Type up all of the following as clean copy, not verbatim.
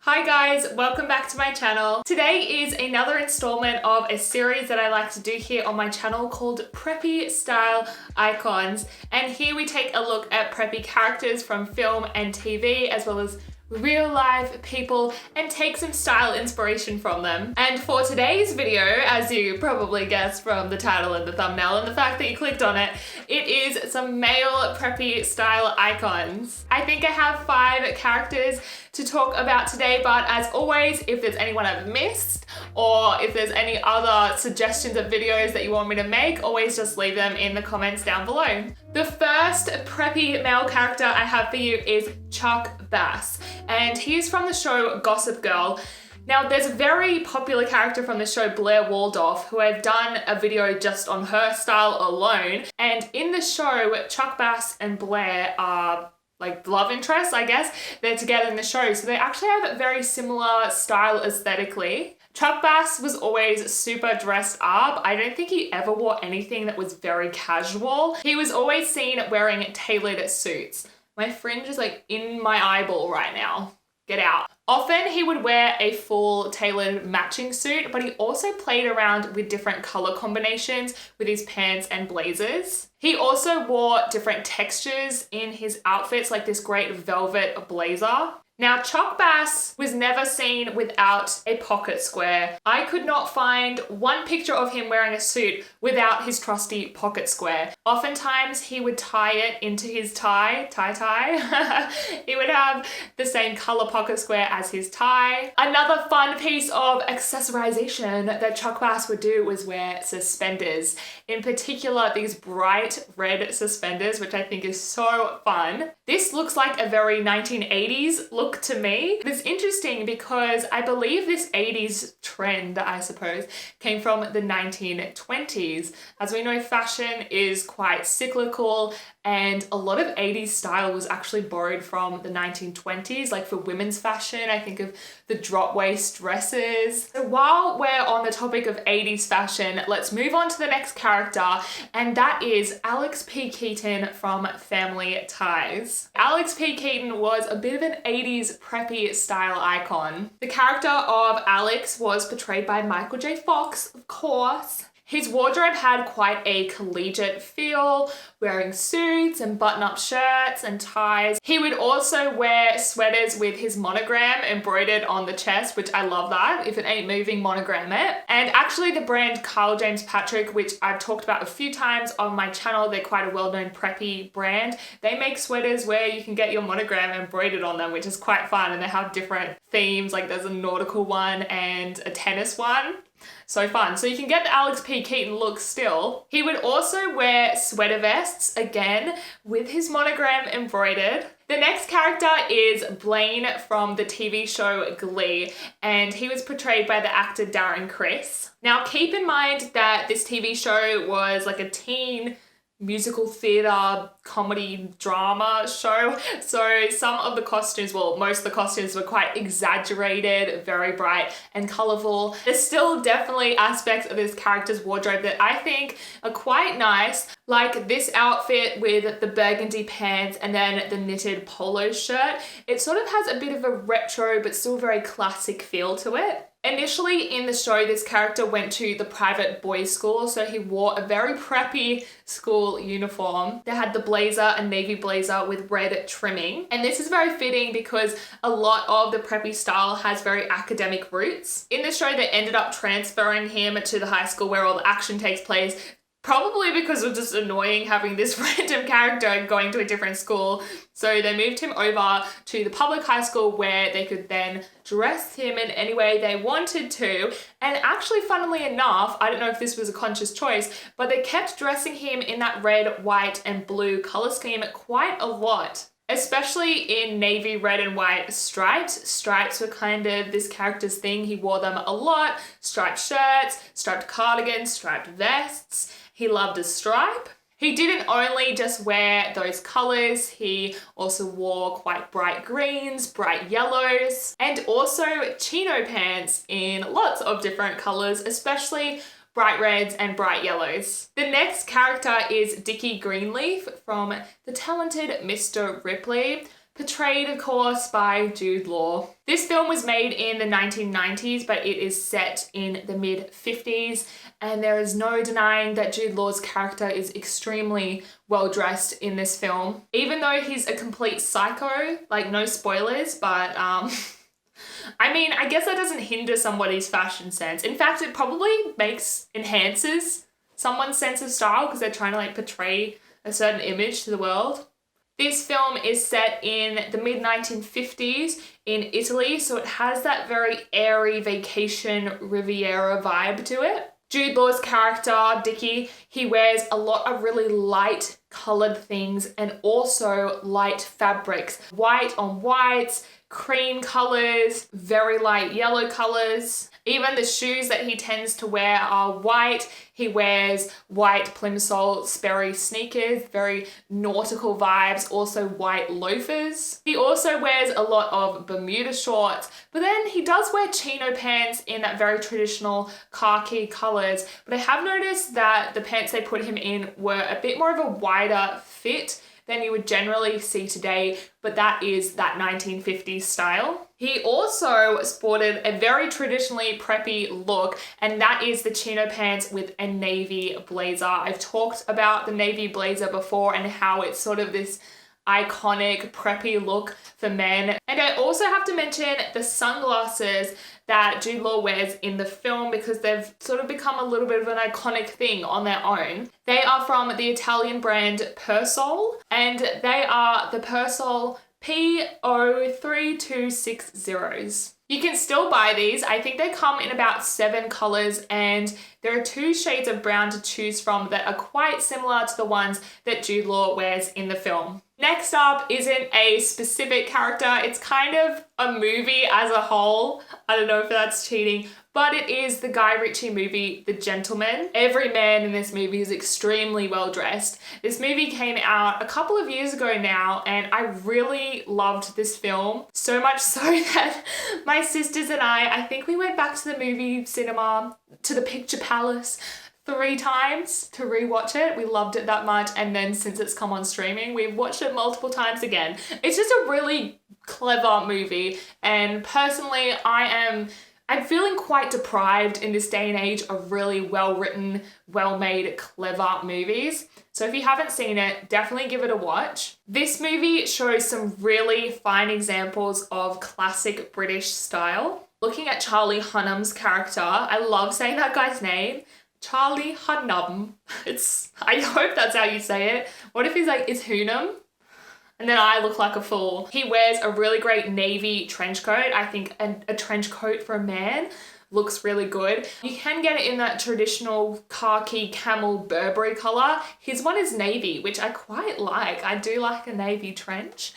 Hi guys, welcome back to my channel. Today is another installment of a series that I like to do here on my channel called Preppy Style Icons. And here we take a look at preppy characters from film and TV, as well as real life people, and take some style inspiration from them. And for today's video, as you probably guessed from the title and the thumbnail and the fact that you clicked on it, it is some male preppy style icons. I think I have 5 characters to talk about today, but as always, if there's anyone I've missed or if there's any other suggestions of videos that you want me to make, always just leave them in the comments down below. The first preppy male character I have for you is Chuck Bass, and he's from the show Gossip Girl. Now, there's a very popular character from the show, Blair Waldorf, who I've done a video just on her style alone. And in the show, Chuck Bass and Blair are like love interests, I guess. They're together in the show, so they actually have a very similar style aesthetically. Chuck Bass was always super dressed up. I don't think he ever wore anything that was very casual. He was always seen wearing tailored suits. My fringe is like in my eyeball right now. Get out. Often he would wear a full tailored matching suit, but he also played around with different color combinations with his pants and blazers. He also wore different textures in his outfits, like this great velvet blazer. Now, Chuck Bass was never seen without a pocket square. I could not find one picture of him wearing a suit without his trusty pocket square. Oftentimes, he would tie it into his tie. He would have the same color pocket square as his tie. Another fun piece of accessorization that Chuck Bass would do was wear suspenders. In particular, these bright red suspenders, which I think is so fun. This looks like a very 1980s look to me. It's interesting because I believe this 80s trend, I suppose, came from the 1920s. As we know, fashion is quite cyclical, and a lot of 80s style was actually borrowed from the 1920s. Like for women's fashion, I think of the drop waist dresses. So while we're on the topic of 80s fashion, let's move on to the next character, and that is Alex P. Keaton from Family Ties. Alex P. Keaton was a bit of an 80s preppy style icon. The character of Alex was portrayed by Michael J. Fox, of course. His wardrobe had quite a collegiate feel, wearing suits and button-up shirts and ties. He would also wear sweaters with his monogram embroidered on the chest, which I love that. If it ain't moving, monogram it. And actually the brand Carl James Patrick, which I've talked about a few times on my channel, they're quite a well-known preppy brand. They make sweaters where you can get your monogram embroidered on them, which is quite fun. And they have different themes, like there's a nautical one and a tennis one. So fun. So you can get the Alex P. Keaton look still. He would also wear sweater vests, again, with his monogram embroidered. The next character is Blaine from the TV show Glee, and he was portrayed by the actor Darren Criss. Now keep in mind that this TV show was like a teen musical theater comedy drama show, so some of the costumes, well, most of the costumes were quite exaggerated, very bright and colorful. There's still definitely aspects of this character's wardrobe that I think are quite nice, like this outfit with the burgundy pants and then the knitted polo shirt. It sort of has a bit of a retro but still very classic feel to it. Initially in the show, this character went to the private boys' school, so he wore a very preppy school uniform. They had the blazer, a navy blazer with red trimming. And this is very fitting because a lot of the preppy style has very academic roots. In the show, they ended up transferring him to the high school where all the action takes place, probably because it was just annoying having this random character going to a different school. So they moved him over to the public high school where they could then dress him in any way they wanted to. And actually, funnily enough, I don't know if this was a conscious choice, but they kept dressing him in that red, white, and blue color scheme quite a lot. Especially in navy red and white stripes. Stripes were kind of this character's thing. He wore them a lot. Striped shirts, striped cardigans, striped vests. He loved a stripe. He didn't only just wear those colors, he also wore quite bright greens, bright yellows, and also chino pants in lots of different colors, especially bright reds and bright yellows. The next character is Dickie Greenleaf from the Talented Mr Ripley. portrayed, of course, by Jude Law. This film was made in the 1990s, but it is set in the mid-50s, and there is no denying that Jude Law's character is extremely well-dressed in this film. Even though he's a complete psycho, like no spoilers, but I mean, I guess that doesn't hinder somebody's fashion sense. In fact, it probably enhances someone's sense of style because they're trying to like portray a certain image to the world. This film is set in the mid-1950s in Italy, so it has that very airy vacation Riviera vibe to it. Jude Law's character, Dickie, he wears a lot of really light colored things and also light fabrics. White on whites, cream colors, very light yellow colors. Even the shoes that he tends to wear are white. He wears white Plimsoll Sperry sneakers, very nautical vibes, also white loafers. He also wears a lot of Bermuda shorts, but then he does wear chino pants in that very traditional khaki colors. But I have noticed that the pants they put him in were a bit more of a wider fit than you would generally see today, but that is that 1950s style. He also sported a very traditionally preppy look, and that is the chino pants with a navy blazer. I've talked about the navy blazer before and how it's sort of this iconic preppy look for men. And I also have to mention the sunglasses that Jude Law wears in the film because they've sort of become a little bit of an iconic thing on their own. They are from the Italian brand Persol, and they are the Persol P03260s. You can still buy these. I think they come in about 7 colors, and there are 2 shades of brown to choose from that are quite similar to the ones that Jude Law wears in the film. Next up isn't a specific character, it's kind of a movie as a whole. I don't know if that's cheating, but it is the Guy Ritchie movie, The Gentleman. Every man in this movie is extremely well dressed. This movie came out a couple of years ago now, and I really loved this film. So much so that my sisters and I think we went back to the movie cinema, to the Picture Palace, 3 times to rewatch it. We loved it that much, and then since it's come on streaming, we've watched it multiple times again. It's just a really clever movie, and personally I'm feeling quite deprived in this day and age of really well-written, well-made, clever movies. So if you haven't seen it, definitely give it a watch. This movie shows some really fine examples of classic British style. Looking at Charlie Hunnam's character, I love saying that guy's name. Charlie Hunnam. I hope that's how you say it. What if he's like, it's Hunnam? And then I look like a fool. He wears a really great navy trench coat. I think a trench coat for a man looks really good. You can get it in that traditional khaki camel Burberry color. His one is navy, which I quite like. I do like a navy trench.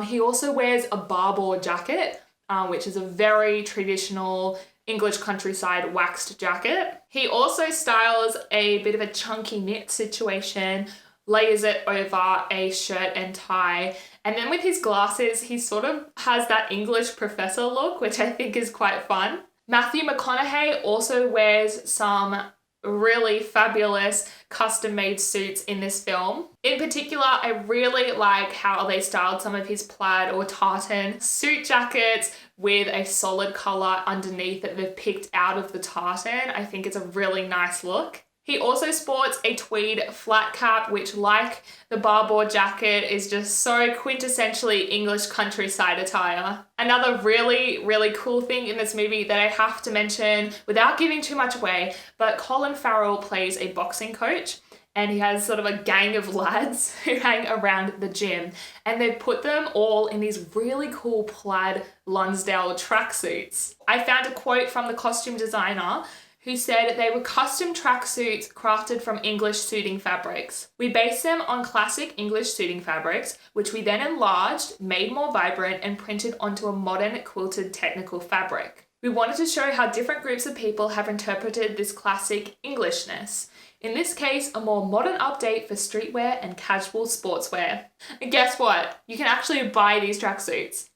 He also wears a barbor jacket, which is a very traditional English countryside waxed jacket. He also styles a bit of a chunky knit situation, layers it over a shirt and tie. And then with his glasses, he sort of has that English professor look, which I think is quite fun. Matthew McConaughey also wears some really fabulous custom-made suits in this film. In particular, I really like how they styled some of his plaid or tartan suit jackets with a solid color underneath that they've picked out of the tartan. I think it's a really nice look. He also sports a tweed flat cap, which, like the barbor jacket, is just so quintessentially English countryside attire. Another really, really cool thing in this movie that I have to mention without giving too much away, but Colin Farrell plays a boxing coach, and he has sort of a gang of lads who hang around the gym, and they've put them all in these really cool plaid Lonsdale tracksuits. I found a quote from the costume designer who said they were custom tracksuits crafted from English suiting fabrics. We based them on classic English suiting fabrics, which we then enlarged, made more vibrant, and printed onto a modern quilted technical fabric. We wanted to show how different groups of people have interpreted this classic Englishness. In this case, a more modern update for streetwear and casual sportswear. And guess what? You can actually buy these tracksuits.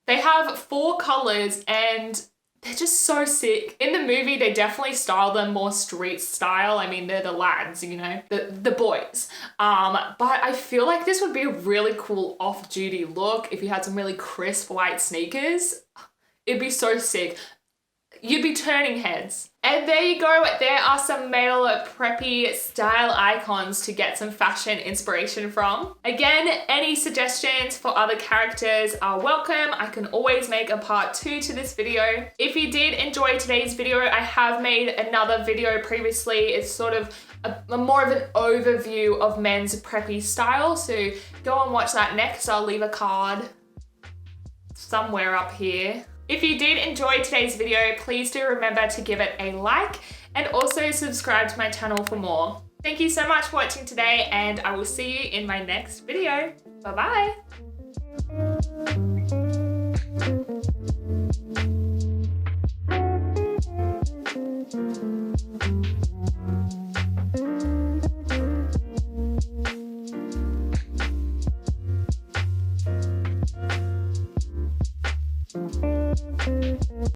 They have 4 colors, and they're just so sick. In the movie, they definitely style them more street style. I mean, they're the lads, you know, the boys. But I feel like this would be a really cool off-duty look if you had some really crisp white sneakers. It'd be so sick. You'd be turning heads. And there you go. There are some male preppy style icons to get some fashion inspiration from. Again, any suggestions for other characters are welcome. I can always make a part 2 to this video. If you did enjoy today's video, I have made another video previously. It's sort of a more of an overview of men's preppy style. So go and watch that next. I'll leave a card somewhere up here. If you did enjoy today's video, please do remember to give it a like and also subscribe to my channel for more. Thank you so much for watching today, and I will see you in my next video. Bye-bye.